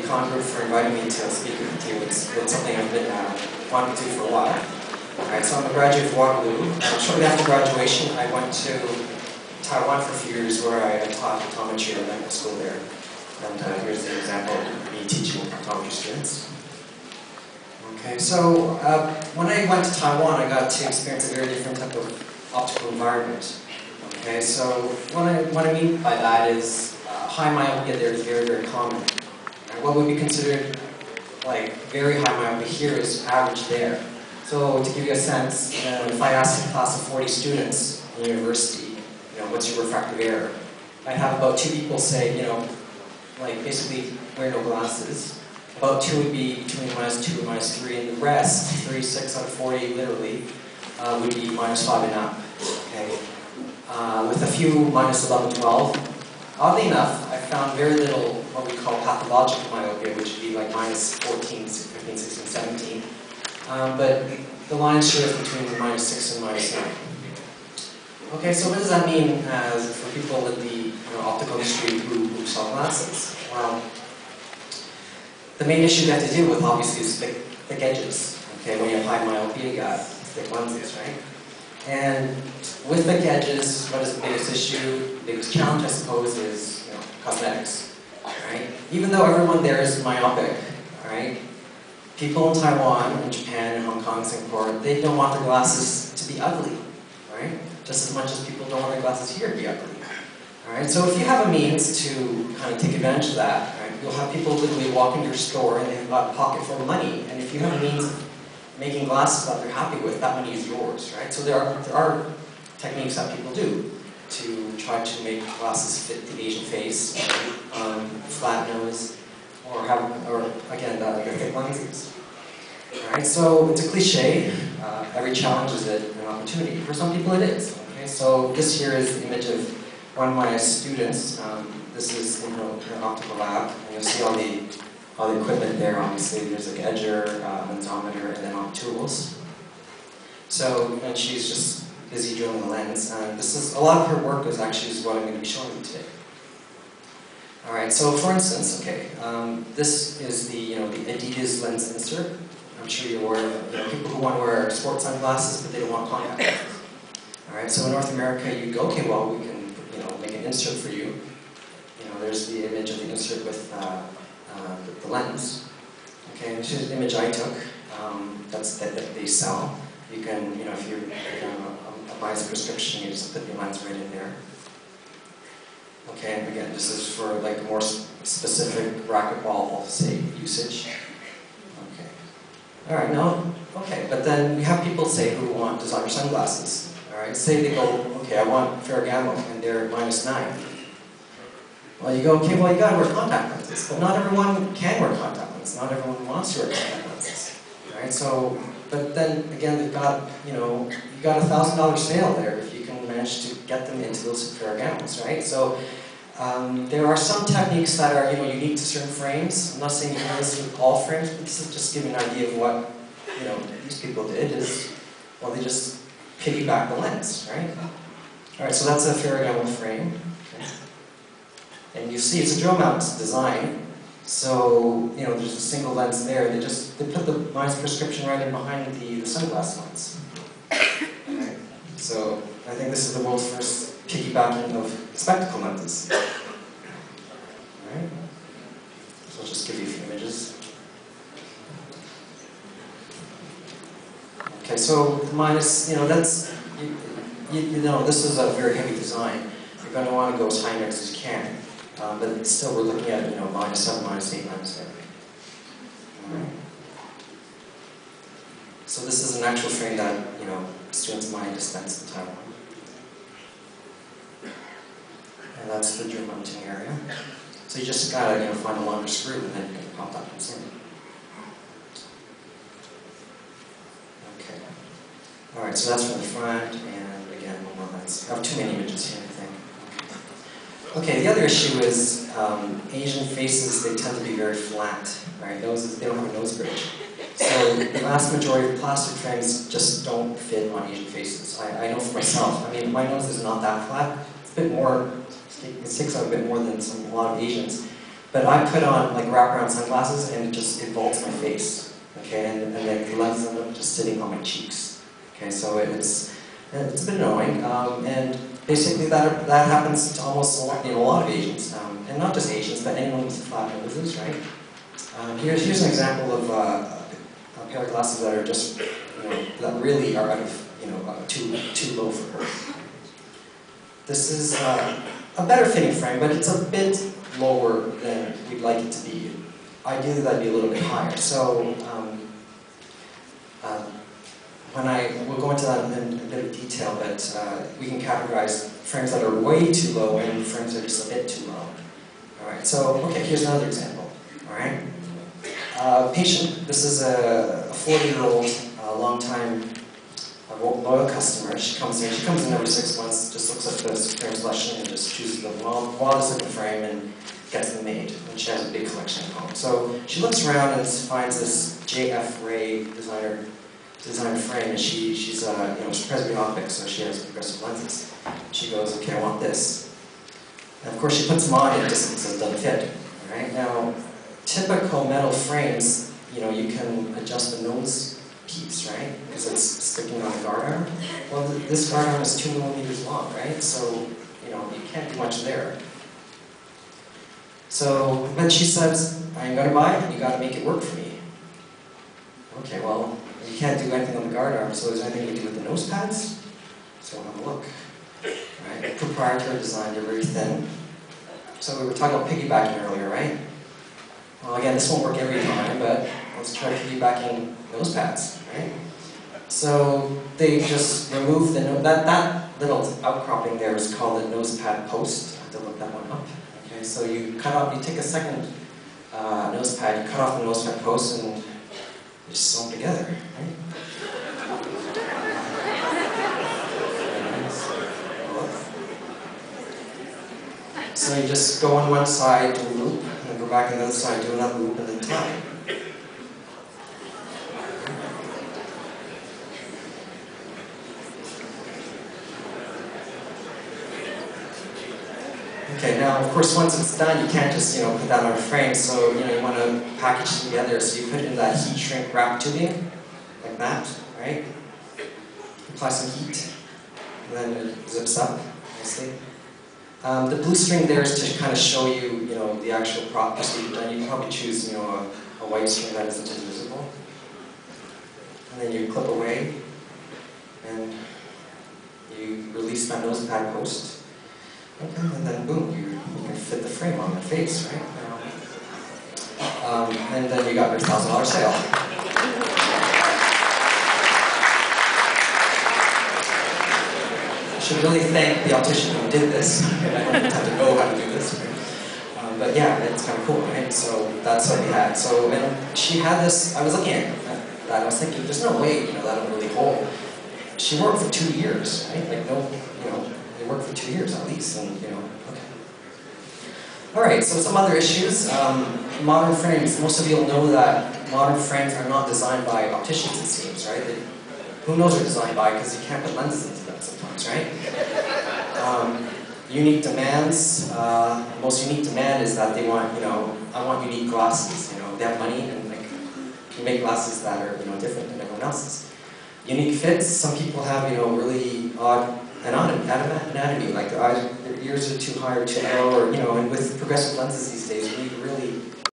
Congress for inviting me to speak with you. It's something I've been wanting to do for a while. Alright, so I'm a graduate of Waterloo. Shortly after graduation, I went to Taiwan for a few years where I taught optometry at medical school there. And here's an example of me teaching optometry students. Okay, so when I went to Taiwan, I got to experience a very different type of optical environment. Okay, so what I mean by that is high myopia there is very, very common. And what would be considered like very high myopia here is average there. So to give you a sense, if I asked a class of 40 students in university, what's your refractive error? I'd have about 2 people say, like basically wear no glasses. About 2 would be between -2 and -3, and the rest, 36 out of 40 literally, would be -5 and up. Okay? With a few -11, 12. Oddly enough, I found very little what we call pathological myopia, which would be like -14, 15, 16, 17. But the lion's share is between -6 and -9. Okay, so what does that mean for people in the optical industry who sell glasses? Well, the main issue you have to deal with, obviously, is thick edges. Okay, when you have high myopia, you got thick lenses, right? And with thick edges, what is the biggest issue? The biggest challenge, I suppose, is cosmetics. Right? Even though everyone there is myopic, right? People in Taiwan, and Japan, and Hong Kong, Singapore, they don't want their glasses to be ugly, right? Just as much as people don't want their glasses here to be ugly. All right? So if you have a means to kind of take advantage of that, right, you'll have people literally walk into your store and they've got a pocket full of money, and if you have a means of making glasses that they're happy with, that money is yours, right? So there are techniques that people do to try to make glasses fit the Asian face, flat nose, or again, the thick lenses. Alright, so it's a cliche. Every challenge is an opportunity. For some people it is. Okay, so this here is the image of one of my students. This is in her optical lab. And you'll see all the equipment there. Obviously, there's like edger, lensometer, and then all tools. So, and she's just busy drilling the lens. And this is a lot of her work is actually what I'm going to be showing you today. All right. So, for instance, okay, this is the the Adidas lens insert. I'm sure you're aware of people who want to wear sports sunglasses, but they don't want contact lenses. All right. So in North America, you go, okay, well, we can make an insert for you. There's the image of the insert with the lens. Okay, this is an image I took. That they sell. You can, if you're buys a prescription, you just put your lens right in there. Okay, and again, this is for like more specific racquetball, say, usage. Okay. All right, no, okay, but then we have people say who want designer sunglasses. All right, say they go, okay, I want Ferragamo, and they're -9. Well, you go, okay, well, you gotta wear contact lenses, but not everyone can wear contact lenses. Not everyone wants to wear contact lenses. All right, so, but then again, they've got, you got $1,000 sale there if you can manage to get them into those Ferragamos, right? So there are some techniques that are, unique to certain frames. I'm not saying you do this with all frames, but this is just giving an idea of what, these people did is, well, they just piggyback the lens, right? All right, so that's a Ferragamo frame. Okay. And you see it's a drill mount design. So, there's a single lens there. They put the nice prescription right in behind the sunglass lens. Right? So, I think this is the world's first piggybacking of spectacle lenses. Alright? So I'll just give you a few images. Okay, so minus, that's, this is a very heavy design. You're going to want to go as high next as you can. But still, we're looking at, -7, -8, -7. Alright. So this is an actual frame that, students of mine dispense in Taiwan. And that's the drill mounting area. So you just gotta, find a longer screw and then you can pop that in. Okay. Alright, so that's from the front, and again, one more lens. I have too many images here, I think. Okay, the other issue is Asian faces, they tend to be very flat, right? Noses, they don't have a nose bridge. So the vast majority of plastic frames just don't fit on Asian faces. I know for myself. I mean, my nose is not that flat. It's a bit more, it sticks out a bit more than a lot of Asians. But I put on like wraparound sunglasses and it vaults my face. Okay, and like the lenses end up just sitting on my cheeks. Okay, so it's a bit annoying. And basically that happens to almost a lot of Asians, and not just Asians, but anyone with flat noses, right? Here's an example of a pair of glasses that are just that really are out of too low for her. This is a better fitting frame, but it's a bit lower than we'd like it to be. Ideally, that'd be a little bit higher. So we'll go into that in a bit of detail, but we can categorize frames that are way too low and frames that are just a bit too low. All right. So okay, here's another example. All right. Patient. This is a 40-year-old, long-time loyal customer. She comes in every 6 months, just looks at the frame selection and just chooses the wildest looking frame and gets them made. And she has a big collection at home. So she looks around and finds this J.F. Ray designer frame, and she's presbyopic, so she has progressive lenses. She goes, okay, I want this. And of course she puts them on and it just doesn't fit. All right? Now, typical metal frames, you can adjust the nose piece, right? Because it's sticking on a guard arm. Well, this guard arm is 2 millimeters long, right? So, you can't do much there. So, then she says, I'm going to buy it, you got to make it work for me. Okay, well, you can't do anything on the guard arm, so is there anything you do with the nose pads? So have a look. Right? Proprietary design, they're very thin. So we were talking about piggybacking earlier, right? Well, again, this won't work every time, but let's try piggybacking nose pads, right? So they just remove that little outcropping there is called a nose pad post. I have to look that one up. Okay, so you take a second nose pad, you cut off the nose pad post, and you just sew them together, right? So you just go on one side, do a loop, and then go back on the other side, do another loop, and then tie. Okay, now of course once it's done, you can't just put that on a frame. So you want to package it together. So you put it in that heat shrink wrap tubing, like that, right? Apply some heat, and then it zips up nicely. The blue string there is to kind of show you, the actual process you've done. You can probably choose, a white string that isn't invisible. And then you clip away, and you release that nose pad post. Okay, and then boom, you can fit the frame on the face, right? And then you got your $1,000 sale. I should really thank the optician who did this. I don't have to know how to do this. Right? But yeah, it's kind of cool, right? So that's what we had. So, and she had this, I was looking at that, I was thinking, there's no way, that'll really hold. She worked for 2 years, right? Like, they worked for 2 years at least, and, okay. All right, so some other issues. Modern frames. Most of you will know that modern frames are not designed by opticians, it seems, right? Who knows they're designed by, because you can't put lenses into them sometimes, right? Unique demands. The most unique demand is that they want, I want unique glasses. They have money, and can make glasses that are, different than everyone else's. Unique fits. Some people have, really odd anatomy, like their ears are too high or too low, or and with progressive lenses these days,